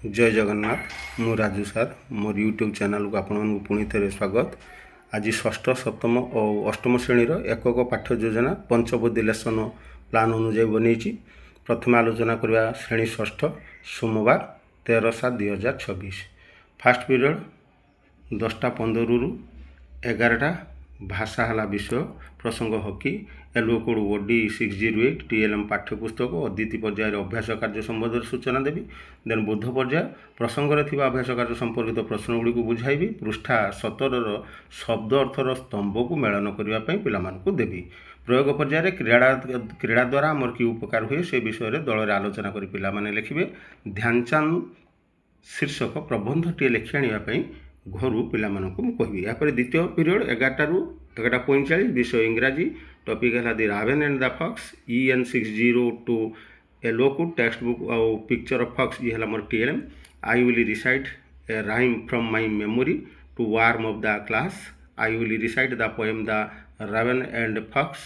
जय जगन्नाथ मु राजू सार मोर यूट्यूब चैनल को आपण पुणी थे स्वागत। आज षष्ठ सप्तम और अष्टम श्रेणीर एकक पाठ्य योजना पंचबुद्धि लेसन प्लान अनुजाई बनी। प्रथम आलोचना करवा श्रेणी षष्ठ सोमवार 13/7/2026। फास्ट पीरियड 10:15 रु 11टा। भाषा हला विषय प्रसंग हॉकी एलओ कोड ओडी 608 टीएलएम पाठ्यपुस्तक और द्वितीय पर्यायर अभ्यास कार्य संबंध सूचना देवी। देन बुध पर्याय प्रसंग अभ्यास कार्य संपर्कित प्रश्नगुड़ी को बुझाइबी। पृष्ठा 17 शब्द अर्थर स्तंभ को मेलन करने पिलामानकु देवी। प्रयोग पर्यायर क्रीड़ा द्वारा आमर कि उपकार हुए से विषय में दल आलोचना कर पिलामाने लिखिबे। ध्यानचंद शीर्षक प्रबंधटीए लिखि आने घर पिलामानकु मु कहबी। या द्वितीय पीरियड 11टा रु 11:45 विषय इंग्राजी। टॉपिक है the raven and the fox EN 602 एलोकू टेक्स्ट बुक और पिक्चर ऑफ फॉक्स ये है more TLM। I will recite a rhyme from my memory to warm up the class. I will recite the poem the raven and fox.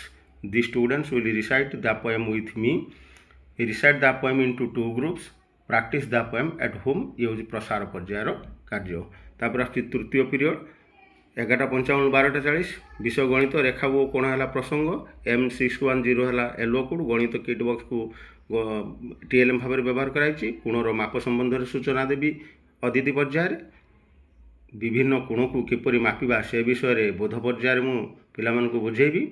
The students will recite the poem with me. Recite the poem into 2 groups. Practice the poem at home. ये हूँ प्रसार पर्यायर कार्य। तापर आस तृतीय period 11:55 12:40 विषय गणित रेखा वो कोण है प्रसंग M610 है एलो कोड गणित किट बॉक्स को TLM भाव में व्यवहार कराई। कोणर माप संबंध में सूचना देवी। अदिति पर्यायर विभिन्न कोण को किपरि मापिबा से विषय में बोध पर्यायर मु पिलामानकु बुझेबी।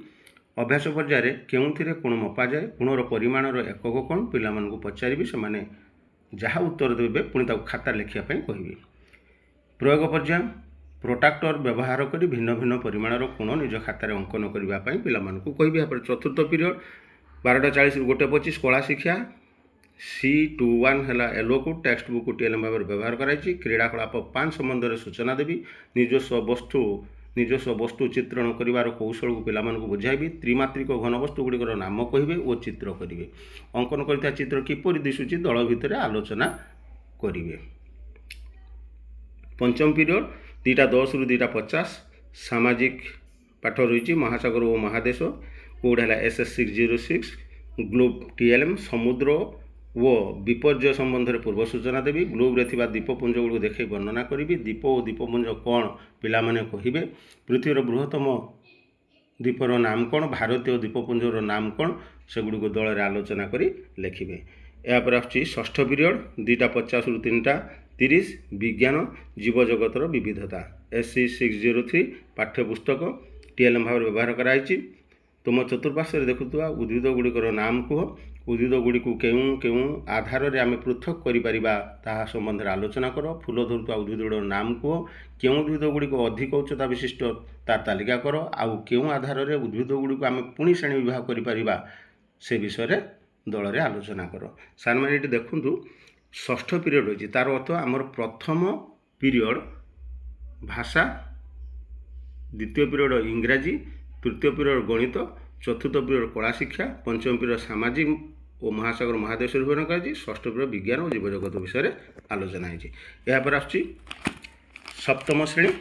अभ्यास पर्यायर केउथिरे कोण मपा जाए कोणर परिमाणर एकक कोण पिलामानकु पचारिबी। से जहाँ उत्तर देवे पुणी खाता लिखापी कहबी। प्रयोग पर्याय प्रोट्राक्टर व्यवहार कर भिन्न भिन्न परिमाणर कोण निज खातार अंकन करने पिलामानकु कहबी। यहाँ चतुर्थ पीरियड 12:40 रु 1:25 कला शिक्षा C21 है एलोकू टेक्स्ट बुक TLM भाव में व्यवहार कराई। क्रीड़ाकलाप 5 संबंध में सूचना देवी। निजस्व वस्तु चित्रण कर कौशल को पिलामानकु बुझाइबी। त्रिमात्रिक घनवस्तु गुड़िकर नाम कहे और चित्र करेंगे। अंकन करता चित्र किपरि दिशुची दल भितर आलोचना करेंगे। पंचम पीरियड 2:10 रु 2:50 सामाजिक पाठ रही। महासागर और महादेश कोड है SS 606 ग्लोब TLM। समुद्र वो विपर्य संबंध में पूर्व सूचना देवी। ग्लोब रे थिबा द्वीपपुंज गुड़ देखे वर्णना करी। द्वीप और द्वीपपुंज कौन पिलामाने कहिबे। पृथ्वीर बृहत्तम द्वीपर नाम कौन भारतीय द्वीपपुंजर नाम कौन सेगुड़ी दल आलोचना करी लिखिबे। यापर आछि षष्ठ पीरियड 2:50 रु 3:30 विज्ञान जीव जगतर विविधता SC 603 पाठ्यपुस्तक TLM भाव व्यवहार कराई। तुम चतुर्पार्श्व देखुवा उद्भिद गुड़िकर नाम कह। उद्भिद गुड़ी को केउं आधार में आम पृथक कर संबंध में आलोचना कर। फूल धरुवा उद्भिद नाम कह। केउं उद्भिद गुड़ी को अधिक उच्चता विशिष्ट तार तालिका कर। आउ केउं आधार में उद्भिद गुड़ी को आम पुणी श्रेणी विभाग कर से विषय दल में आलोचना कर। सार मैंने ये देखु षष्ठ पीरियड रही तार अर्थ आमर प्रथम पीरियड भाषा, द्वितीय पीरियड इंग्राजी, तृतीय पीरियड गणित, चतुर्थ पीरियड कला शिक्षा, पंचम पीरियड सामाजिक और महासागर महादेश विवरण कर। षष्ठ पीरियड विज्ञान और जीव जगत विषय आलोचना होती। यापर आस सप्तम श्रेणी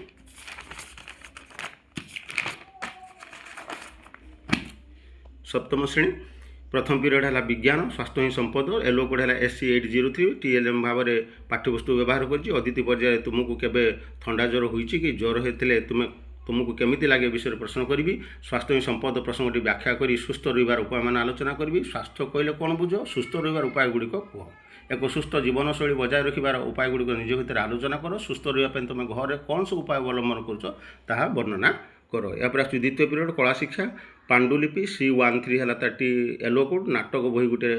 प्रथम पीरियड है विज्ञान स्वास्थ्य ही संपद एलो कोड है SC 803 TLM भाव में पाठ्यपुस्तक व्यवहार कर। अदिति पर्याय तुमको केबे थंडा ज्वर होइछि कि ज्वर होते तुमको केमिति लगे विषय प्रश्न करी। स्वास्थ्य ही संपद प्रसंगटी व्याख्या करी सुस्थ रहिबार उपाय मान आलोचना करी। स्वास्थ्य कहले कौन बुझ सुस्थ रहिबार उपाय गुड़िक कह। एक सुस्थ जीवनशैली बजाय रखिबार उपाय गुड़िक निज भितर आलोचना कर। सुस्थ रहिबा तुम घर कौन सब उपाय अवलंबन कर वर्णना कर। या द्वितीय पीरियड कला शिक्षा पांडुलिपि C13 है 30 एलो कोड नाटक बही गोटे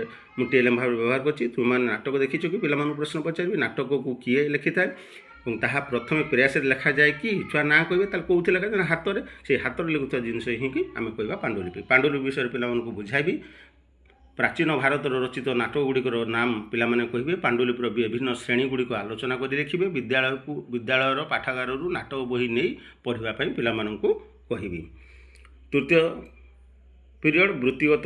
TLM भाव व्यवहार कर। तुम नाटक देखीच कि पिला प्रश्न पचारि नाटक को किए लिखि थाए प्रथम प्रयास लिखा जाए कि छुआ ना कहे कौन लिखा जाए हाथ में से हाथ में लिखुवा जिनस ही कि आम कह पांडुलिपि। पांडुलिपि विषय पे बुझाइबी। प्राचीन भारत रचित नाटक गुड़िकर नाम पिलामाने कहिबे। पांडुलिपिर विभिन्न श्रेणी गुड़िक आलोचना कर लिखिबे। विद्यालय पाठागार नाटक बही नहीं पढ़ापी पिलामानंकु कहिबी। तृतीय पीरियड वृत्तिगत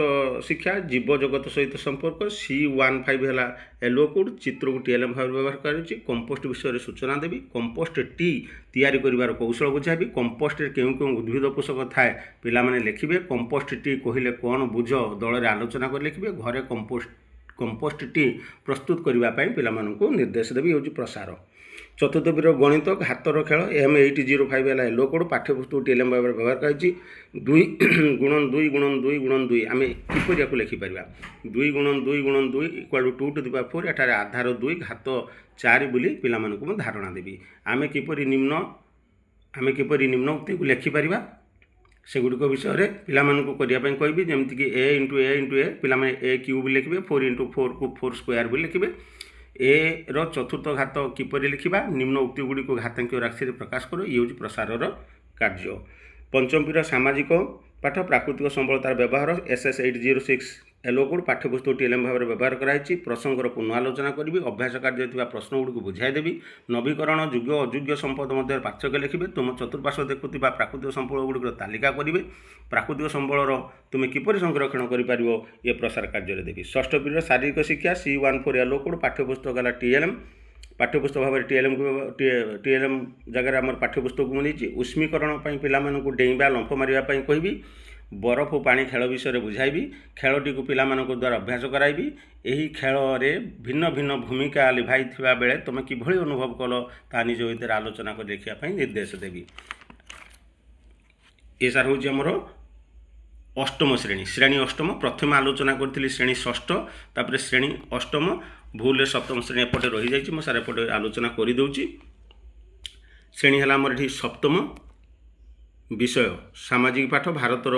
शिक्षा जीव जगत सहित संपर्क C15 है एलो कोड चित्र को TLM भाव व्यवहार कर। कंपोस्ट विषय सूचना देवी। कंपोस्ट टी तैयारी करिवार कौशल बुझाबी। कंपोस्ट केउं उद्भिद पोषक थाए पिलामाने लिखिबे। कंपोस्ट टी कहले कौन बुझ दल में आलोचना कर लिखिबे। घरे कंपोस्ट कंपोस्ट प्रस्तुत करने पिलामानंकु निर्देश देवी होची प्रसार। चतुर्थ पीरियड गणित हाथर खेल M805 है येलो कोड पाठ्यपुस्तक TLM भाव व्यवहार कर 2 गुणन 2 गुणन 2 गुणन 2 आम किपर या लिखिपर 2 गुणन 2 गुणन 2 equal to 2 to the power 4 एठार आधार 2 घात 4 बोली पिलामानंकु धारणा देवी। आम किपर निम्न उक्ति को लिखिपर सेगुड़िक विषय में पिलामानंकु करने कहबी जमीक A इंटू ए पिलाने A क्यूब लिखे 4 इंटू 4 को 4 स्क्वायर भी लिखे ए रो चतुर्थ घात किपर लिखा निम्न उक्ति गुड़ी को घातांकीय राशि प्रकाश करो ये हूँ प्रसार कार्य। पंचम पीरियड सामाजिक पाठ प्राकृतिक संबलतार व्यवहार SS 806 येलो कोड पाठ्यपुस्तक TLM भाव में व्यवहार कराई प्रसंगर पुनरालोचना करी अभ्यास कार्य प्रश्न गुड़ी को बुझाईदेवी नवीकरण योग्य अयोग्य संपद मध्य पार्थक्य लिखे तुम चतुर्पार्श्व देखुवा प्राकृतिक संबल गुड़िक तालिका करेंगे प्राकृतिक संबलर तुम्हें किपर संरक्षण कर ये प्रसार कार्य देवी। षष्ठ पीरियड शारीरिक शिक्षा C14 येलो कोड पाठ्यपुस्तक है TLM पाठ्यपुस्तक भाव में TLM जगह आम पाठ्यपुस्तक मुझे उष्मीकरण पिलामानंकु डेइबा लंफ मारिबापी कहबी बरफ पानी खेल विषय बुझाइबी खेलटी को पिलामानंकु द्वारा अभ्यास कराइबी एही खेल रे भिन्न भिन्न भूमिका लिभाई थिबा बेले तुम किभଳି अनुभव कल ता निज भितर आलोचना कर देखिया निर्देश देवी। ये सार हूँ आमर अष्टम श्रेणी अष्टम प्रथम आलोचना करी श्रेणी षष्ठ तापर श्रेणी अष्टम भूल सप्तम श्रेणी एपटे रही जाइए मो सार एपटे आलोचना करदे। श्रेणी है आमर ये सप्तम विषय सामाजिक पाठ भारतर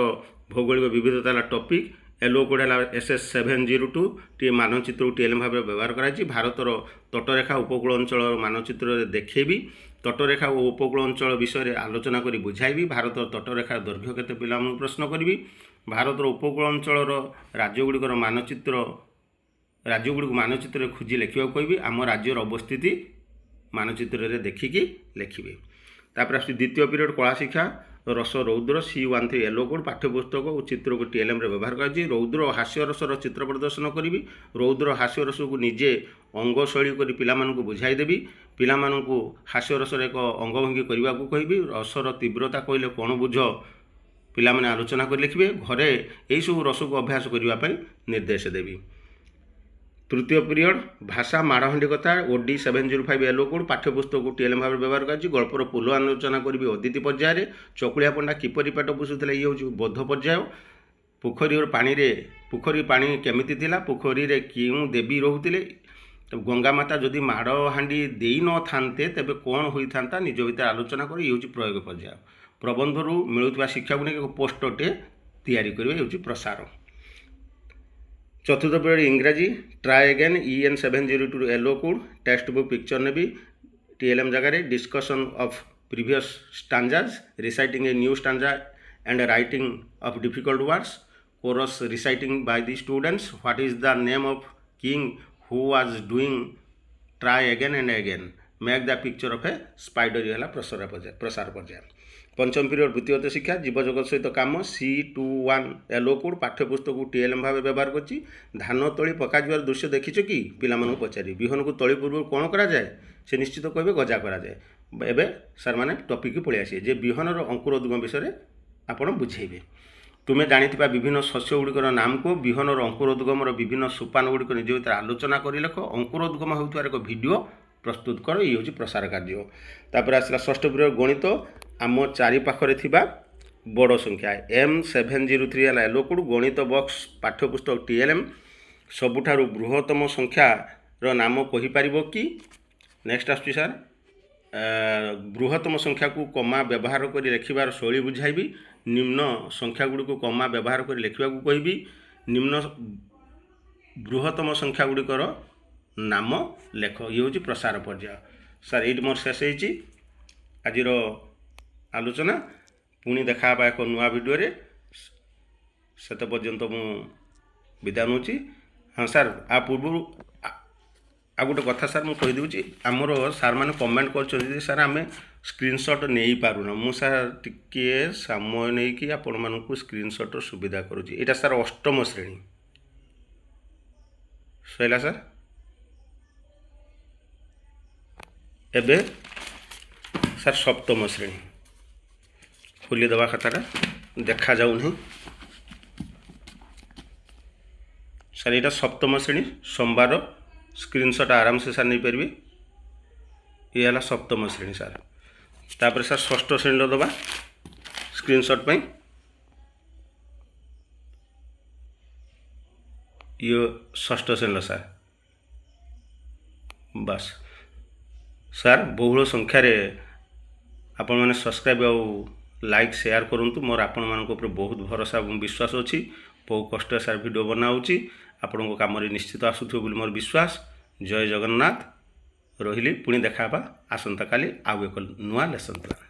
भौगोलिक विविधता टॉपिक येलो कोड है SS 702 टी मानचित्र TLM भाव व्यवहार कराई भारतर तटरेखा उपकूल अंचल मानचित्र देखेबी तटरेखा और उपकूल अंचल विषय आलोचना करी बुझाइबी भारत तटरेखा दैर्घ्य केते पिला प्रश्न करी भारतर उपकूल अंचल राज्यगुड़िकर मानचित्र खोजी लिखा कहबी आम राज्यर अवस्थिति मानचित्र देखिकी लिखे। तापर आस द्वितीय पीरियड कला शिक्षा रस रौद्र C13 येलो कोड पाठ्यपुस्तक और चित्र को TLM व्यवहार कर रौद्र और हास्य रसर चित्र प्रदर्शन करी रौद्र हास्य रस को निजे अंग शैली कर पिलामानंकु बुझाईदेवी पिलामानंकु हास्य रसर एक अंगभंगी करने को कहबी रसर तीव्रता कहले कौन बुझ पिलामाने आलोचना कर लिखिए घरे यही सब रस को अभ्यास करने निर्देश देवी। तृतीय पीरियड भाषा माड़हांडी कथा OD 705 येलो कोड पाठ्यपुस्तक को TLM भाव व्यवहार कर गल्पर पुल आलोचना करी अदिति पर्यायर चकुलिया पंडा किपरि पेट पोषुला ये हूँ बोध पर्याय पोखरी पानी केमिति थिला पोखरी रे क्यों देवी रोहुतिले गंगा माता जदि माड़हांडी देई न थांते तेबे कौन होई थांता निज भितर आलोचना कर ये हूँ प्रयोग पर्याय प्रबंधरू मिलुवा शिक्षा को नहीं पोस्टटे तैयारी करिवे ये हूँ प्रसार। चतुर्थ पीरियड इंग्राजी try again EN 702 yellow code text book picture ने भी TLM जगह discussion of previous stanzas reciting a new stanza and writing of difficult words chorus reciting by the students what is the name of king who was doing try again and again make the picture of a spider ये प्रसार पर्याय। पंचम period द्वितीय शिक्षा जीवजगत सहित काम C21 yellow code पाठ्यपुस्तक को TLM भाव व्यवहार कर धान तली पका दृश्य देखिछ कि पिलामानंकु पचारि बिहन को तली पूर्व कौन करा जाए से निश्चित कहबे गजा करा जाए एबे सर माने टॉपिक पळि आसी जे बिहनर अंकुरोद्गम विषय आपण बुझेबे तुम्हें जानिथिबा विभिन्न शस्य गुड़िकर नाम को बिहनर अंकुरोद्गमर विभिन्न सोपान गुड़िक निज भीतर आलोचना कर लिख अंकुरोद्गम होउतार एक वीडियो प्रस्तुत कर ये हूँ प्रसार कार्य। तापर आसला षष्ठ पीरियड गणित आम चारि पाखरे थिबा बड़ संख्या M703 है येलो कोड गणित बॉक्स पाठ्यपुस्तक TLM सबुठारु बृहत्तम संख्यार नाम कहीपर कि नेक्स्ट आसुची सर बृहत्तम संख्या को कमा व्यवहार कर लिखार शैली बुझाइबी निम्न संख्या गुड़ी को कमा व्यवहार कर लिखा कहबी निम्न बृहत्तम संख्या गुड़िकर नाम लेख ये हूँ प्रसार पर्याय। सर ये मोर शेष होती आज आलोचना पुणी देखा एक नुआ वीडियो रे सेत पर्यंत मु विदा नौची। हाँ सर आ पूर्व आ गोटे कथा सर मुझे कहीदे आमर सार मैंने कमेंट कर सर आम स्क्रीनशॉट नहीं पारुना मु सर टिके समय नहीं कि आपण मानक स्क्रीनशॉट सुविधा करुँची यहाँ सर अष्टम श्रेणी सैला सर एबे सर सप्तम श्रेणी खोली दबा खाताटा देखा जाऊ नहीं ସାର୍ ଏଇଟା ସପ୍ତମ ଶ୍ରେଣୀ সোমবার ସ୍କ୍ରିନଶଟ୍ ଆରାମସେ ସାର୍ ନେଇପାରିବେ। ଇଏ ହେଲା ସପ୍ତମ ଶ୍ରେଣୀ ସାର୍। ତାପରେ ସାର୍ ଷଷ୍ଠ ଶ୍ରେଣୀର ଦେବା ସ୍କ୍ରିନଶଟ୍ ପାଇଁ। ଇଏ ଷଷ୍ଠ ଶ୍ରେଣୀର ସାର୍। ବାସ୍ ସାର୍ ବହୁଳ ସଂଖ୍ୟାରେ ଆପଣମାନେ ସବସ୍କ୍ରାଇବ୍ ଆଉ ଲାଇକ୍ ସେୟାର କରନ୍ତୁ। ମୋର ଆପଣମାନଙ୍କ ଉପରେ ବହୁତ ଭରସା ଏବଂ ବିଶ୍ୱାସ ଅଛି। ବହୁ କଷ୍ଟରେ ସାର୍ ଭିଡ଼ିଓ ବନାଉଛି, ଆପଣଙ୍କ କାମରେ ନିଶ୍ଚିତ ଆସୁଥିବ ବୋଲି ମୋର ବିଶ୍ୱାସ। ଜୟ ଜଗନ୍ନାଥ। ରହିଲି, ପୁଣି ଦେଖା ହେବା ଆସନ୍ତାକାଲି ଆଉ ଏକ ନୂଆ ଲେସନ୍ ପ୍ଲାନ୍।